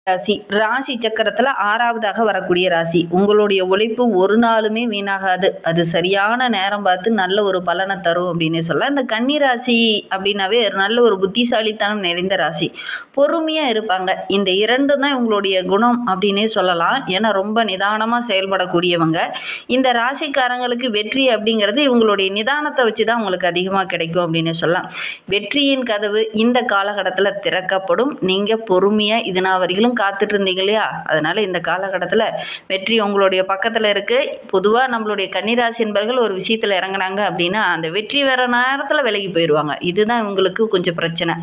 ராசி ராசி சக்கரத்தில் ஆறாவதாக வரக்கூடிய ராசி. உங்களுடைய உழைப்பு ஒரு நாளுமே வீணாகாது. அது சரியான நேரம் பார்த்து நல்ல ஒரு பலனை தரும் அப்படின்னு சொல்லலாம். இந்த கன்னி ராசி அப்படின்னாவே நல்ல ஒரு புத்திசாலித்தனம் நிறைந்த ராசி. பொறுமையாக இருப்பாங்க. இந்த இரண்டு தான் இவங்களுடைய குணம் அப்படின்னே சொல்லலாம். ஏன்னா ரொம்ப நிதானமாக செயல்படக்கூடியவங்க. இந்த ராசிக்காரங்களுக்கு வெற்றி அப்படிங்கிறது இவங்களுடைய நிதானத்தை வச்சு தான் உங்களுக்கு அதிகமாக கிடைக்கும் அப்படின்னு சொல்லலாம். வெற்றியின் கதவு இந்த காலகட்டத்தில் திறக்கப்படும். நீங்கள் பொறுமையாக இது நான் வரையிலும் காத்துட்டு இருந்தீங்க இல்லையா, அதனால இந்த காலகட்டத்தில் வெற்றி உங்களுடைய பக்கத்தில் இருக்கு. பொதுவாக நம்மளுடைய கன்னிராசி என்பவர்கள் ஒரு விஷயத்தில் இறங்கினாங்க அப்படின்னா அந்த வெற்றி வர நேரத்தில் விலகி போயிடுவாங்க. இதுதான் இவங்களுக்கு கொஞ்சம் பிரச்சனை.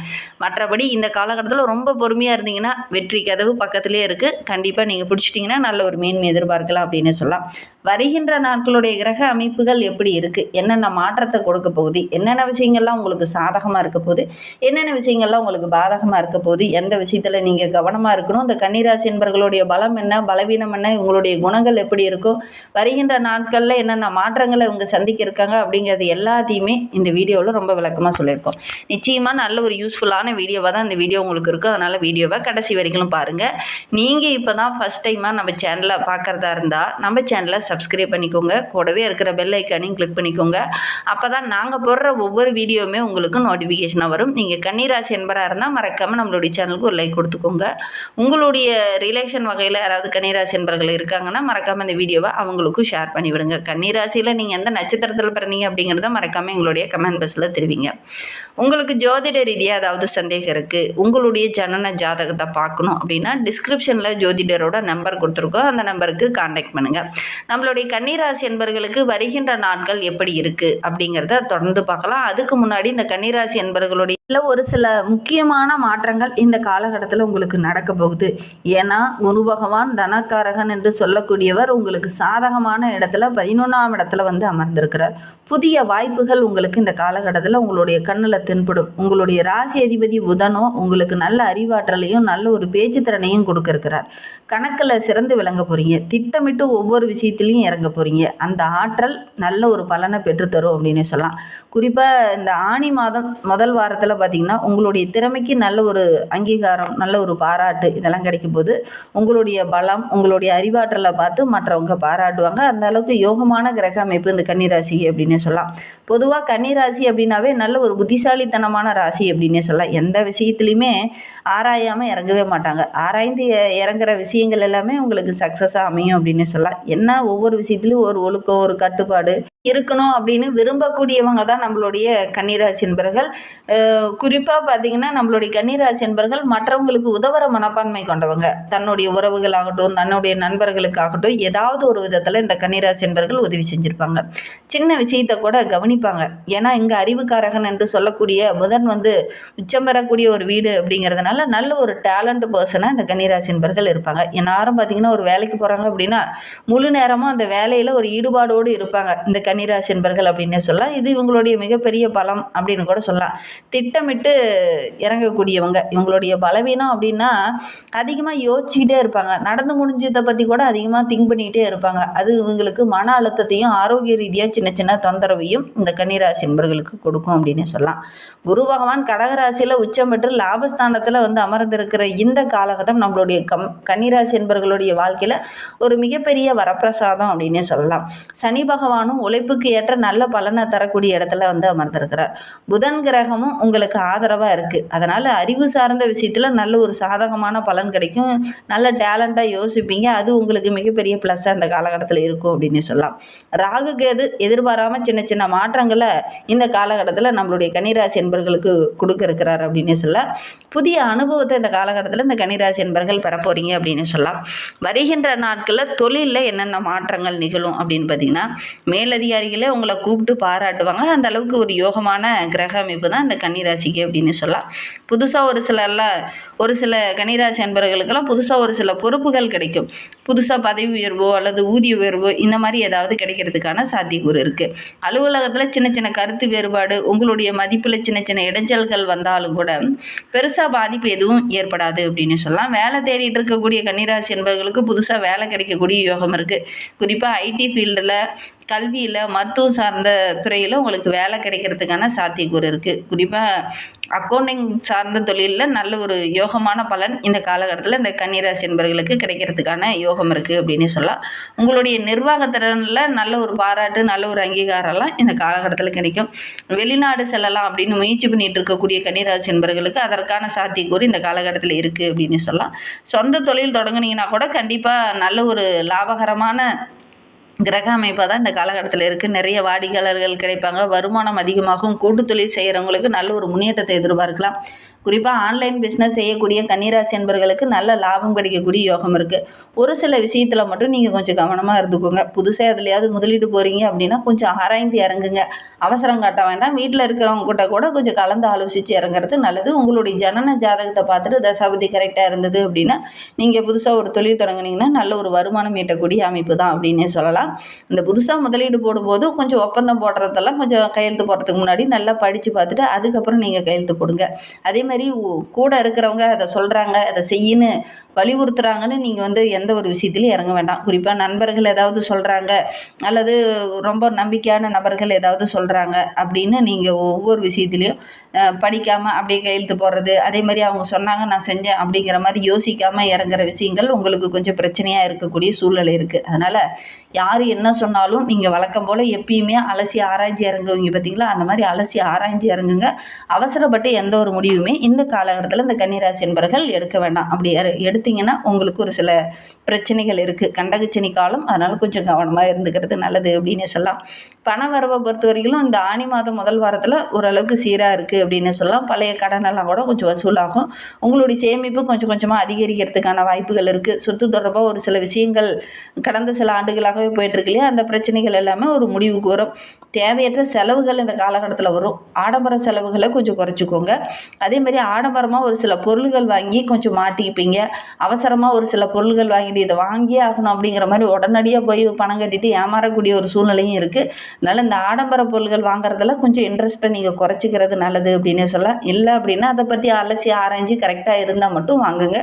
மற்றபடி இந்த காலகட்டத்தில் ரொம்ப பொறுமையாக இருந்தீங்கன்னா வெற்றி கதவு பக்கத்திலே இருக்கு. கண்டிப்பாக நீங்கள் பிடிச்சிட்டிங்கன்னா நல்ல ஒரு மேன்மை எதிர்பார்க்கலாம் அப்படின்னு சொல்லலாம். வருகின்ற நாட்களுடைய கிரக அமைப்புகள் எப்படி இருக்குது, என்னென்ன மாற்றத்தை கொடுக்க போகுது, என்னென்ன விஷயங்கள்லாம் உங்களுக்கு சாதகமாக இருக்க போகுது, என்னென்ன விஷயங்கள்லாம் உங்களுக்கு பாதகமாக இருக்க போகுது, எந்த விஷயத்தில் நீங்கள் கவனமாக இருக்கணும், இந்த கன்னிராசி என்பவர்களுடைய பலம் என்ன, பலவீனம் என்ன, இவங்களுடைய குணங்கள் எப்படி இருக்கும், வருகின்ற நாட்களில் என்னென்ன மாற்றங்களை இவங்க சந்திக்க இருக்காங்க அப்படிங்கிறது எல்லாத்தையுமே இந்த வீடியோவில் ரொம்ப விளக்கமாக சொல்லியிருக்கோம். நிச்சயமாக நல்ல ஒரு யூஸ்ஃபுல்லான வீடியோவாக தான் இந்த வீடியோ உங்களுக்கு இருக்கும். அதனால் வீடியோவை கடைசி வரைக்கும் பாருங்கள். நீங்கள் இப்போ தான் ஃபஸ்ட் டைமாக நம்ம சேனலை பார்க்குறதா இருந்தால் நம்ம சேனலை சப்ஸ்கிரைப் பண்ணிக்கோங்க. கூடவே இருக்கிற பெல் ஐக்கானையும் கிளிக் பண்ணிக்கோங்க. அப்போ தான் நாங்கள் போடுற ஒவ்வொரு வீடியோவுமே உங்களுக்கு நோட்டிஃபிகேஷனாக வரும். நீங்கள் கன்னிராசி என்பராக இருந்தால் மறக்காமல் நம்மளுடைய சேனலுக்கு ஒரு லைக் கொடுத்துக்கோங்க. உங்களுடைய ரிலேஷன் வகையில் யாராவது கன்னிராசி என்பர்கள் இருக்காங்கன்னா மறக்காமல் இந்த வீடியோவை அவங்களுக்கும் ஷேர் பண்ணிவிடுங்க. கன்னிராசியில் நீங்கள் எந்த நட்சத்திரத்தில் பிறந்தீங்க அப்படிங்கிறத மறக்காமல் எங்களுடைய கமெண்ட் பாக்ஸில் தெரிவிங்க. உங்களுக்கு ஜோதிட ரீதியாக ஏதாவது சந்தேகம் இருக்குது, உங்களுடைய ஜனன ஜாதகத்தை பார்க்கணும் அப்படின்னா டிஸ்கிரிப்ஷனில் ஜோதிடரோட நம்பர் கொடுத்துருக்கோம். அந்த நம்பருக்கு கான்டாக்ட் பண்ணுங்கள். நம்மளுடைய கன்னிராசி என்பவர்களுக்கு வருகின்ற நாட்கள் எப்படி இருக்குது அப்படிங்கிறத தொடர்ந்து பார்க்கலாம். அதுக்கு முன்னாடி இந்த கன்னிராசி என்பவர்களுடைய ஒரு சில முக்கியமான மாற்றங்கள் இந்த காலகட்டத்தில் உங்களுக்கு நடக்க போகுது. ஏன்னா குரு பகவான் தனக்காரகன் என்று சொல்லக்கூடியவர் உங்களுக்கு சாதகமான இடத்துல 11ஆம் இடத்துல வந்து அமர்ந்திருக்கிறார். புதிய வாய்ப்புகள் உங்களுக்கு இந்த காலகட்டத்தில் உங்களுடைய கண்ணில் தென்படும். உங்களுடைய ராசி அதிபதி புதனோ உங்களுக்கு நல்ல அறிவாற்றலையும் நல்ல ஒரு பேச்சு திறனையும் கொடுக்க இருக்கிறார். கணக்கில் சிறந்து விளங்க போறீங்க. திட்டமிட்டு ஒவ்வொரு விஷயத்திலையும் இறங்க போறீங்க. அந்த ஆற்றல் நல்ல ஒரு பலனை பெற்றுத்தரும் அப்படின்னு சொல்லலாம். குறிப்பாக இந்த ஆனி மாதம் முதல் வாரத்தில் பார்த்தீங்கன்னா உங்களுடைய திறமைக்கு நல்ல ஒரு அங்கீகாரம், நல்ல ஒரு பாராட்டு இதெல்லாம் கிடைக்கும் போது உங்களுடைய பலம், உங்களுடைய அறிவாற்றலை பார்த்து மற்றவங்க பாராட்டுவாங்க. அந்த அளவுக்கு யோகமான கிரக அமைப்பு இந்த கன்னிராசி அப்படின்னே சொல்லலாம். பொதுவாக கன்னிராசி அப்படின்னாவே நல்ல ஒரு புத்திசாலித்தனமான ராசி அப்படின்னே சொல்லலாம். எந்த விஷயத்துலையுமே ஆராயாமல் இறங்கவே மாட்டாங்க. ஆராய்ந்து இறங்குற விஷயங்கள் எல்லாமே உங்களுக்கு சக்ஸஸாக அமையும் அப்படின்னு சொல்லலாம். என்ன ஒவ்வொரு விஷயத்துலையும் ஒரு ஒழுக்கம், ஒரு கட்டுப்பாடு இருக்கணும் அப்படின்னு விரும்பக்கூடியவங்க தான் நம்மளுடைய கன்னிராசி என்பர்கள். குறிப்பாக பார்த்தீங்கன்னா நம்மளுடைய கன்னிராசி என்பர்கள் மற்றவங்களுக்கு உதவுற மனப்பான்மை கொண்டவங்க. தன்னுடைய உறவுகளாகட்டும், தன்னுடைய நண்பர்களுக்காகட்டும் ஏதாவது ஒரு விதத்தில் இந்த கன்னிராசி என்பர்கள் உதவி செஞ்சுருப்பாங்க. சின்ன விஷயத்தை கூட கவனிப்பாங்க. ஏன்னா இங்கே அறிவுக்காரகன் என்று சொல்லக்கூடிய புதன் வந்து உச்சம் பெறக்கூடிய ஒரு வீடு அப்படிங்கிறதுனால நல்ல ஒரு டேலண்ட் பர்சனாக இந்த கன்னிராசி என்பர்கள் இருப்பாங்க. எல்லாரும் பார்த்தீங்கன்னா ஒரு வேலைக்கு போகிறாங்க அப்படின்னா முழு நேரமும் அந்த வேலையில் ஒரு ஈடுபாடோடு இருப்பாங்க இந்த கன்னிராசி என்பர்கள் அப்படின்னே சொல்லலாம். இது இவங்களுடைய மிகப்பெரிய பலம் அப்படின்னு கூட சொல்லலாம். திட்டமிட்டு இறங்கக்கூடியவங்க. இவங்களுடைய பலவீனம் அப்படின்னா அதிகமாக யோசிச்சுக்கிட்டே இருப்பாங்க. நடந்து முடிஞ்சதை பற்றி கூட அதிகமாக திங்க் பண்ணிக்கிட்டே இருப்பாங்க. அது இவங்களுக்கு மன அழுத்தத்தையும் ஆரோக்கிய ரீதியாக சின்ன சின்ன தொந்தரவையும் இந்த கன்னிராசி என்பர்களுக்கு கொடுக்கும் அப்படின்னு சொல்லலாம். குரு பகவான் கடகராசியில் உச்சம் பெற்று லாபஸ்தானத்தில் வந்து அமர்ந்திருக்கிற இந்த காலகட்டம் நம்மளுடைய கன்னிராசி என்பர்களுடைய வாழ்க்கையில் ஒரு மிகப்பெரிய வரப்பிரசாதம் அப்படின்னே சொல்லலாம். சனி பகவானும் உழைப்புக்கு ஏற்ற நல்ல பலனை தரக்கூடிய இடத்துல வந்து அமர்ந்திருக்கிறார். புதன் கிரகமும் உங்களுக்கு ஆதரவாக இருக்குது. அதனால் அறிவு சார்ந்த விஷயத்தில் நல்ல ஒரு சாதகமான பலன் கிடைக்கும். நல்ல டேலண்டாக யோசிப்பீங்க. அது உங்களுக்கு மிகப்பெரிய ப்ளஸ்ஸாக இந்த காலகட்டத்தில் இருக்கும் அப்படின்னு சொல்லலாம். ராகு கேது எதிர்பாராமல் சின்ன சின்ன மாற்றங்களை இந்த காலகட்டத்தில் நம்மளுடைய கன்னிராசி என்பர்களுக்கு கொடுக்க இருக்கிறார் அப்படின்னு சொல்லலாம். புதிய அனுபவத்தை இந்த காலகட்டத்தில் இந்த கன்னிராசி என்பர்கள் பெற போகிறீங்க அப்படின்னு சொல்லலாம். வருகின்ற நாட்களில் தொழிலில் என்னென்ன மாற்றங்கள் நிகழும் அப்படின்னு பார்த்தீங்கன்னா மேலதிகாரிகளே உங்களை கூப்பிட்டு பாராட்டுவாங்க. அந்த அளவுக்கு ஒரு யோகமான கிரக அமைப்பு தான் இந்த கன்னிராசிக்கு அப்படின்னு சொல்லலாம். புதுசாக ஒரு சில கன்னிராசி அன்பர்களுக்கெல்லாம் புதுசாக ஒரு சில பொறுப்புகள் கிடைக்கும். புதுசாக பதவி உயர்வோ அல்லது ஊதிய உயர்வோ இந்த மாதிரி ஏதாவது கிடைக்கிறதுக்கான சாத்தியக்கூறு இருக்குது. அலுவலகத்தில் சின்ன சின்ன கருத்து வேறுபாடு, உங்களுடைய மதிப்பில் சின்ன சின்ன இடைஞ்சல்கள் வந்தாலும் கூட பெருசாக பாதிப்பு எதுவும் ஏற்படாது அப்படின்னு சொல்லலாம். வேலை தேடிட்டு இருக்கக்கூடிய கன்னிராசி என்பவர்களுக்கு புதுசாக வேலை கிடைக்கக்கூடிய யோகம் இருக்குது. குறிப்பாக ஐடி ஃபீல்டில் கல்வியில் மருத்துவம் சார்ந்த துறையில் உங்களுக்கு வேலை கிடைக்கிறதுக்கான சாத்தியக்கூறு இருக்குது. குறிப்பாக அக்கௌண்டிங் சார்ந்த தொழிலில் நல்ல ஒரு யோகமான பலன் இந்த காலகட்டத்தில் இந்த கன்னிராசி என்பவர்களுக்கு கிடைக்கிறதுக்கான யோகம் இருக்குது அப்படின்னு சொல்லலாம். உங்களுடைய நிர்வாகத்திறனில் நல்ல ஒரு பாராட்டு, நல்ல ஒரு அங்கீகாரம்லாம் இந்த காலகட்டத்தில் கிடைக்கும். வெளிநாடு செல்லலாம் அப்படின்னு முயற்சி பண்ணிட்டு இருக்கக்கூடிய கன்னிராசி என்பவர்களுக்கு அதற்கான சாத்தியக்கூறு இந்த காலகட்டத்தில் இருக்குது அப்படின்னு சொல்லலாம். சொந்த தொழில் தொடங்குனீங்கன்னா கூட கண்டிப்பாக நல்ல ஒரு லாபகரமான கிரக அமைப்பாக தான் இந்த காலகட்டத்தில் இருக்குது. நிறைய வாடிக்கையாளர்கள் கிடைப்பாங்க. வருமானம் அதிகமாகும். கூட்டு தொழில் செய்கிறவங்களுக்கு நல்ல ஒரு முன்னேற்றத்தை எதிர்பார்க்கலாம். குறிப்பாக ஆன்லைன் பிஸ்னஸ் செய்யக்கூடிய கன்னிராசி என்பவர்களுக்கு நல்ல லாபம் கிடைக்கக்கூடிய யோகம் இருக்குது. ஒரு சில விஷயத்தில் மட்டும் நீங்கள் கொஞ்சம் கவனமாக இருந்துக்கோங்க. புதுசாக எதுலையாவது முதலீடு போகிறீங்க அப்படின்னா கொஞ்சம் ஆராய்ந்து இறங்குங்க. அவசரம் காட்ட வேண்டாம். வீட்டில் இருக்கிறவங்க கிட்ட கூட கொஞ்சம் கலந்து ஆலோசித்து இறங்குறது நல்லது. உங்களுடைய ஜனன ஜாதகத்தை பார்த்துட்டு தசாபதி கரெக்டாக இருந்தது அப்படின்னா நீங்கள் புதுசாக ஒரு தொழில் தொடங்குனீங்கன்னா நல்ல ஒரு வருமானம் ஈட்டக்கூடிய அமைப்பு தான் அப்படின்னே சொல்லலாம். இந்த புதுசாக முதலீடு போடும்போது கொஞ்சம் ஒப்பந்தம் போடுறதெல்லாம் கொஞ்சம் கையெழுத்து போடுறதுக்கு முன்னாடி நல்லா படித்து பார்த்துட்டு அதுக்கப்புறம் நீங்கள் கையெழுத்து போடுங்க. அதே மாதிரி கூட இருக்கிறவங்க அதை சொல்கிறாங்க, அதை செய்யின்னு வலியுறுத்துறாங்கன்னு நீங்கள் எந்த ஒரு விஷயத்துலையும் இறங்க வேண்டாம். குறிப்பாக நண்பர்கள் ஏதாவது சொல்கிறாங்க அல்லது ரொம்ப நம்பிக்கையான நபர்கள் ஏதாவது சொல்கிறாங்க அப்படின்னு நீங்கள் ஒவ்வொரு விஷயத்துலையும் படிக்காமல் அப்படியே கையெழுத்து போடுறது, அதே மாதிரி அவங்க சொன்னாங்க நான் செஞ்சேன் அப்படிங்கிற மாதிரி யோசிக்காமல் இறங்குற விஷயங்கள் உங்களுக்கு கொஞ்சம் பிரச்சனையாக இருக்கக்கூடிய சூழ்நிலை இருக்குது. அதனால் யார் என்ன சொன்னாலும் நீங்கள் வழக்கம் போல் எப்பயுமே அலசி ஆராய்ச்சி இறங்குவீங்க பார்த்தீங்களா, அந்த மாதிரி அலசி ஆராய்ச்சி இறங்குங்க. அவசரப்பட்டு எந்த ஒரு முடிவுமே இந்த காலகட்டத்தில் இந்த கன்னிராசி என்பவர்கள் எடுக்க வேண்டாம். அப்படி எடுத்தீங்கன்னா உங்களுக்கு ஒரு சில பிரச்சனைகள் இருக்குது. கண்டகச்சனி காலம், அதனால் கொஞ்சம் கவனமாக இருந்துக்கிறது நல்லது அப்படின்னு சொல்லலாம். பண வரவை பொறுத்த வரைக்கும் இந்த ஆனி மாதம் முதல் வாரத்தில் ஓரளவுக்கு சீராக இருக்குது அப்படின்னு சொல்லலாம். பழைய கடனெல்லாம் கூட கொஞ்சம் வசூலாகும். உங்களுடைய சேமிப்பு கொஞ்சம் கொஞ்சமாக அதிகரிக்கிறதுக்கான வாய்ப்புகள் இருக்குது. சொத்து தொடர்பாக ஒரு சில விஷயங்கள் கடந்த சில ஆண்டுகளாகவே போயிட்டுருக்கு இல்லையா, அந்த பிரச்சனைகள் எல்லாமே ஒரு முடிவுக்கு வரும். தேவையற்ற செலவுகள் இந்த காலகட்டத்தில் வரும். ஆடம்பர செலவுகளை கொஞ்சம் குறைச்சிக்கோங்க. அதேமாதிரி ஆடம்பரமாக ஒரு சில பொருள்கள் வாங்கி கொஞ்சம் மாட்டிப்பீங்க. அவசரமாக ஒரு சில பொருள்கள் வாங்கிட்டு இதை வாங்கியே ஆகணும் அப்படிங்கிற மாதிரி உடனடியாக போய் பணம் கட்டிட்டு ஏமாறக்கூடிய ஒரு சூழ்நிலையும் இருக்குது. அதனால் இந்த ஆடம்பர பொருள்கள் வாங்குறதுல கொஞ்சம் இன்ட்ரெஸ்ட்டை நீங்கள் குறைச்சிக்கிறது நல்லது அப்படின்னு சொல்லலாம். இல்லை அப்படின்னா அதை பற்றி அலசி ஆராய்ஞ்சு கரெக்டாக இருந்தால் மட்டும் வாங்குங்க.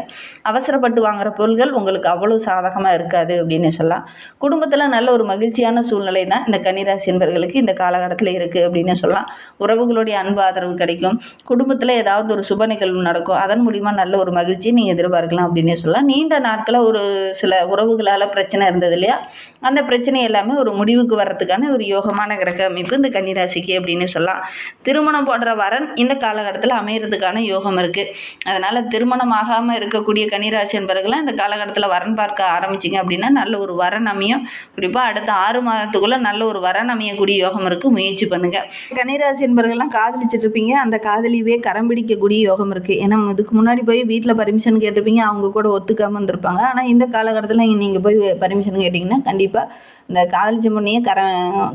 அவசரப்பட்டு வாங்குகிற பொருள்கள் உங்களுக்கு அவ்வளோ சாதகமாக இருக்காது அப்படின்னு சொல்லலாம். குடும்பத்தில் நல்ல ஒரு மகிழ்ச்சியான சூழ்நிலை தான் இந்த கன்னிராசி என்பவர்களுக்கு இந்த காலகட்டத்தில் இருக்குது அப்படின்னு சொல்லலாம். உறவுகளுடைய அன்பு ஆதரவு கிடைக்கும். குடும்பத்தில் ஏதாவது ஒரு சுப நிகழ்வு நடக்கும். அதன் மூலிமா நல்ல ஒரு மகிழ்ச்சியை நீங்கள் எதிர்பார்க்கலாம் அப்படின்னே சொல்லலாம். நீண்ட நாட்களில் ஒரு சில உறவுகளால் பிரச்சனை இருந்தது இல்லையா, அந்த பிரச்சனை எல்லாமே ஒரு முடிவுக்கு வர்றதுக்கான ஒரு யோகமான கிரக அமைப்பு இந்த கன்னிராசிக்கு அப்படின்னு சொல்லலாம். திருமணம் போன்ற வரன் இந்த காலகட்டத்தில் அமைகிறதுக்கான யோகம் இருக்குது. அதனால் திருமணம் ஆகாமல் இருக்கக்கூடிய கன்னிராசி என்பவர்களாம் இந்த காலகட்டத்தில் வரன் பார்க்க ஆரம்பிச்சிங்க அப்படின்னா நல்ல ஒரு வரன் அமையும். குறிப்பாக அடுத்த 6 மாதத்துக்குள்ளே நல்ல ஒரு வரன் அமையக்கூடிய யோகம் இருக்குது. முயற்சி பண்ணுங்கள். கன்னிராசி என்பவர்கள்லாம் காதலிச்சுட்டு இருப்பீங்க. அந்த காதலியவே கரம் பிடிக்கக்கூடிய யோகம் இருக்குது. ஏன்னா இதுக்கு முன்னாடி போய் வீட்டில் பர்மிஷன் கேட்டிருப்பீங்க, அவங்க கூட ஒத்துக்காமல் இருந்திருப்பாங்க. ஆனால் இந்த காலகட்டத்தில் நீங்கள் போய் பர்மிஷன் கேட்டிங்கன்னா கண்டிப்பாக இந்த காதலிச்ச பொண்ணையே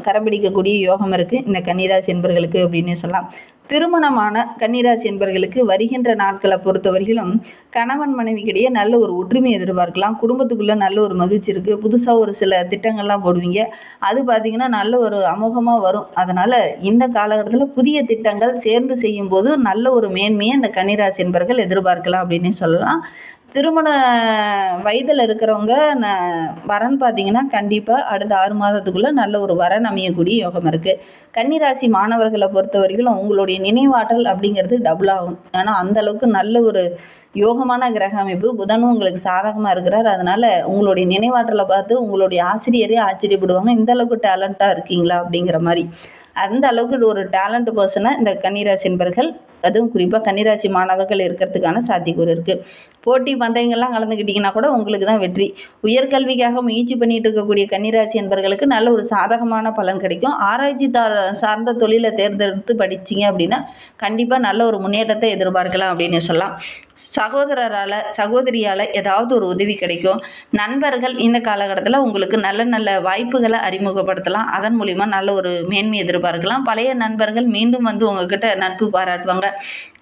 கரம் பிடிக்கக்கூடிய யோகம் இருக்குது இந்த கன்னிராசி என்பவர்களுக்கு அப்படின்னு சொல்லலாம். திருமணமான கன்னிராசி என்பவர்களுக்கு வருகின்ற நாட்களை பொறுத்தவரையிலும் கணவன் மனைவிக்கிடையே நல்ல ஒரு ஒற்றுமை எதிர்பார்க்கலாம். குடும்பத்துக்குள்ளே நல்ல ஒரு மகிழ்ச்சி இருக்குது. புதுசாக ஒரு சில திட்டங்கள்லாம் போடுவீங்க. அது பார்த்திங்கன்னா நல்ல ஒரு அமோகமாக வரும். அதனால் இந்த காலகட்டத்தில் புதிய திட்டங்கள் சேர்ந்து செய்யும்போது நல்ல ஒரு மேன்மையை இந்த கன்னிராசி என்பவர்கள் எதிர்பார்க்கலாம் அப்படின்னு சொல்லலாம். திருமண வயதில் இருக்கிறவங்க வரன் பார்த்திங்கன்னா கண்டிப்பாக அடுத்த 6 மாதத்துக்குள்ளே நல்ல ஒரு வரன் அமையக்கூடிய யோகம் இருக்குது. கன்னிராசி மாணவர்களை பொறுத்த வரைக்கும் உங்களுடைய நினைவாற்றல் அப்படிங்கிறது டபுள் ஆகும். ஆனால் அந்தளவுக்கு நல்ல ஒரு யோகமான கிரக அமைப்பு. புதனும் உங்களுக்கு சாதகமாக இருக்கிறார். அதனால் உங்களுடைய நினைவாற்றலை பார்த்து உங்களுடைய ஆசிரியரே ஆச்சரியப்படுவாங்க, இந்த அளவுக்கு டேலண்ட்டாக இருக்கீங்களா அப்படிங்கிற மாதிரி. அந்த அளவுக்கு ஒரு டேலண்ட் பர்சனாக இந்த கன்னிராசி என்பவர்கள், அதுவும் குறிப்பாக கன்னிராசி மாணவர்கள் இருக்கிறதுக்கான சாத்தியக்கூறு இருக்குது. போட்டி பந்தயங்கள்லாம் கலந்துக்கிட்டிங்கன்னா கூட உங்களுக்கு தான் வெற்றி. உயர்கல்விக்காக முயற்சி பண்ணிகிட்டு இருக்கக்கூடிய கன்னிராசி என்பவர்களுக்கு நல்ல ஒரு சாதகமான பலன் கிடைக்கும். ஆராய்ச்சி சார்ந்த தொழிலை தேர்ந்தெடுத்து படிச்சிங்க அப்படின்னா கண்டிப்பாக நல்ல ஒரு முன்னேற்றத்தை எதிர்பார்க்கலாம் அப்படின்னு சொல்லலாம். சகோதரரால் சகோதரியால் ஏதாவது ஒரு உதவி கிடைக்கும். நண்பர்கள் இந்த காலகட்டத்தில் உங்களுக்கு நல்ல நல்ல வாய்ப்புகளை அறிமுகப்படுத்தலாம். அதன் மூலிமா நல்ல ஒரு மேன்மை எதிர்பார்க்கலாம். பழைய நண்பர்கள் மீண்டும் உங்ககிட்ட நட்பு பாராட்டுவாங்க.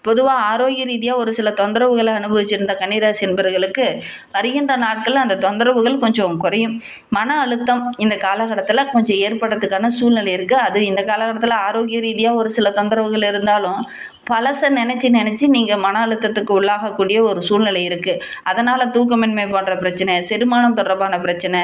பொதுவாக ஆரோக்கிய ரீதியாக ஒரு சில தொந்தரவுகளை அனுபவிச்சிருந்த கன்னிராசி என்பவர்களுக்கு வருகின்ற நாட்களில் அந்த தொந்தரவுகள் கொஞ்சம் குறையும். மன அழுத்தம் இந்த காலகட்டத்தில் கொஞ்சம் ஏற்படுறதுக்கான சூழ்நிலை இருக்குது. அது இந்த காலகட்டத்தில் ஆரோக்கிய ரீதியாக ஒரு சில தொந்தரவுகள் இருந்தாலும் பழசை நினச்சி நீங்கள் மன அழுத்தத்துக்கு உள்ளாகக்கூடிய ஒரு சூழ்நிலை இருக்குது. அதனால் தூக்கமின்மை போன்ற பிரச்சனை, செரிமானம் தொடர்பான பிரச்சனை,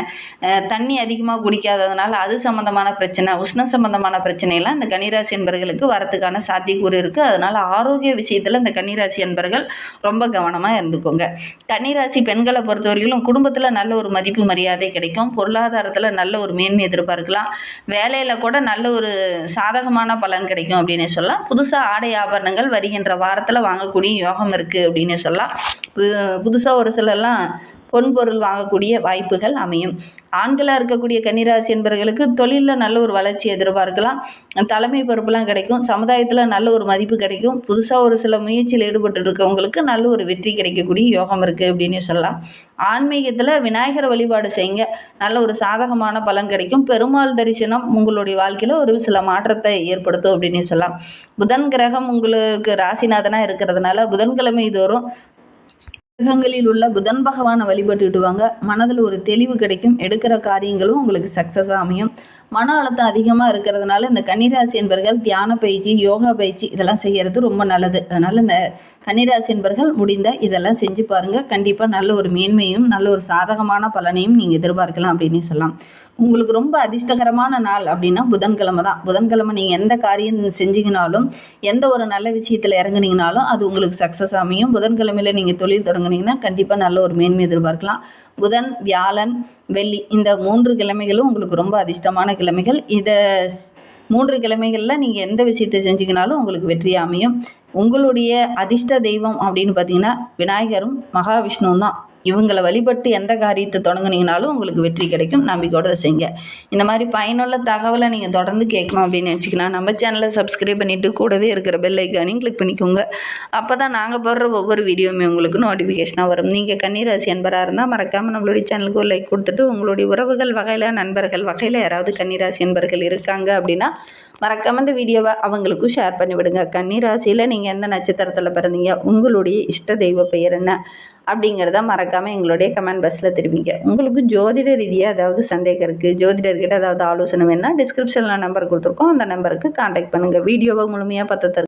தண்ணி அதிகமாக குடிக்காததுனால அது சம்மந்தமான பிரச்சனை, உஷ்ண சம்மந்தமான பிரச்சனையெல்லாம் இந்த கன்னிராசி என்பவர்களுக்கு வரத்துக்கான சாத்தியக்கூறு இருக்குது. அதனால் ஆரோக்கிய விஷயத்தில் இந்த கன்னிராசி என்பவர்கள் ரொம்ப கவனமாக இருந்துக்கோங்க. கன்னிராசி பெண்களை பொறுத்தவரையிலும் குடும்பத்தில் நல்ல ஒரு மதிப்பு மரியாதை கிடைக்கும். பொருளாதாரத்தில் நல்ல ஒரு மேன்மை எதிர்பார்க்கலாம். வேலையில் கூட நல்ல ஒரு சாதகமான பலன் கிடைக்கும் அப்படின்னு சொல்லலாம். புதுசாக ஆடை ஆபரணங்கள் வருகின்ற வாரத்தில் வாங்கக்கூடிய யோகம் இருக்குது அப்படின்னு சொல்லலாம். புதுசாக ஒரு சிலர்லாம் பொன் பொருள் வாங்கக்கூடிய வாய்ப்புகள் அமையும். ஆண்களாக இருக்கக்கூடிய கன்னிராசி என்பவர்களுக்கு தொழிலில் நல்ல ஒரு வளர்ச்சி எதிர்பார்க்கலாம். தலைமை பொறுப்புலாம் கிடைக்கும். சமுதாயத்தில் நல்ல ஒரு மதிப்பு கிடைக்கும். புதுசாக ஒரு சில முயற்சியில் ஈடுபட்டு இருக்கவங்களுக்கு நல்ல ஒரு வெற்றி கிடைக்கக்கூடிய யோகம் இருக்குது அப்படின்னு சொல்லலாம். ஆன்மீகத்தில் விநாயகர் வழிபாடு செய்யுங்க, நல்ல ஒரு சாதகமான பலன் கிடைக்கும். பெருமாள் தரிசனம் உங்களுடைய வாழ்க்கையில் ஒரு சில மாற்றத்தை ஏற்படுத்தும் அப்படின்னு சொல்லலாம். புதன் கிரகம் உங்களுக்கு ராசிநாதனாக இருக்கிறதுனால புதன்கிழமை தோறும் கிரகங்களில் உள்ள புதன் பகவானை வழிபட்டுடுவாங்க. மனதில் ஒரு தெளிவு கிடைக்கும். எடுக்கிற காரியங்களும் உங்களுக்கு சக்ஸஸாக அமையும். மன அழுத்தம் அதிகமாக இருக்கிறதுனால இந்த கன்னிராசி என்பவர்கள் தியான பயிற்சி, யோகா பயிற்சி இதெல்லாம் செய்கிறது ரொம்ப நல்லது. அதனால் இந்த கன்னிராசி என்பவர்கள் முடிந்த இதெல்லாம் செஞ்சு பாருங்கள். கண்டிப்பாக நல்ல ஒரு மேன்மையும் நல்ல ஒரு சாதகமான பலனையும் நீங்கள் எதிர்பார்க்கலாம் அப்படின்னு சொல்லலாம். உங்களுக்கு ரொம்ப அதிர்ஷ்டகரமான நாள் அப்படின்னா புதன்கிழமை தான். புதன்கிழமை நீங்கள் எந்த காரியம் செஞ்சீங்கனாலும், எந்த ஒரு நல்ல விஷயத்தில் இறங்குனீங்கனாலும் அது உங்களுக்கு சக்ஸஸ் அமையும். புதன்கிழமையில் நீங்கள் தொழில் தொடங்குனீங்கன்னா கண்டிப்பாக நல்ல ஒரு மேன்மை எதிர்பார்க்கலாம். புதன், வியாழன், வெள்ளி இந்த 3 கிழமைகளும் உங்களுக்கு ரொம்ப அதிர்ஷ்டமான கிழமைகள். இதை 3 கிழமைகளில் நீங்கள் எந்த விஷயத்தை செஞ்சீங்கனாலும் உங்களுக்கு வெற்றி அமையும். உங்களுடைய அதிர்ஷ்ட தெய்வம் அப்படின்னு பார்த்தீங்கன்னா விநாயகரும் மகாவிஷ்ணுவும் தான். இவங்களை வழிபட்டு எந்த காரியத்தை தொடங்குனீங்கனாலும் உங்களுக்கு வெற்றி கிடைக்கும். நம்பிக்கையோட செய்யுங்க. இந்த மாதிரி பயனுள்ள தகவலை நீங்கள் தொடர்ந்து கேட்கணும் அப்படின்னு நினச்சிக்கலாம் நம்ம சேனலை சப்ஸ்கிரைப் பண்ணிவிட்டு கூடவே இருக்கிற பெல் ஐக்கானையும் கிளிக் பண்ணிக்கோங்க. அப்போ தான் நாங்கள் போடுற ஒவ்வொரு வீடியோவுமே உங்களுக்கு நோட்டிஃபிகேஷனாக வரும். நீங்கள் கன்னிராசி என்பராக இருந்தால் மறக்காமல் நம்மளுடைய சேனலுக்கு ஒரு லைக் கொடுத்துட்டு உங்களுடைய உறவுகள் வகையில், நண்பர்கள் வகையில் யாராவது கன்னிராசி என்பர்கள் இருக்காங்க அப்படின்னா மறக்காமல் இந்த வீடியோவை அவங்களுக்கும் ஷேர் பண்ணிவிடுங்க. கன்னிராசியில் நீங்கள் எந்த நட்சத்திரத்தில் பிறந்தீங்க, உங்களுடைய இஷ்ட தெய்வ பெயர் என்ன அப்படிங்கிறத மறக்காமல் எங்களுடைய கமெண்ட் பாக்ஸில் தெரிவிங்க. உங்களுக்கு ஜோதிட ரீதியாக ஏதாவது சந்தேகம் இருக்குது, ஜோதிடர்கிட்ட ஏதாவது ஆலோசனை வேணுன்னா டிஸ்கிரிப்ஷனில் நம்பர் கொடுத்துருக்கோம். அந்த நம்பருக்கு கான்டாக்ட் பண்ணுங்கள். வீடியோவை முழுமையாக பார்த்து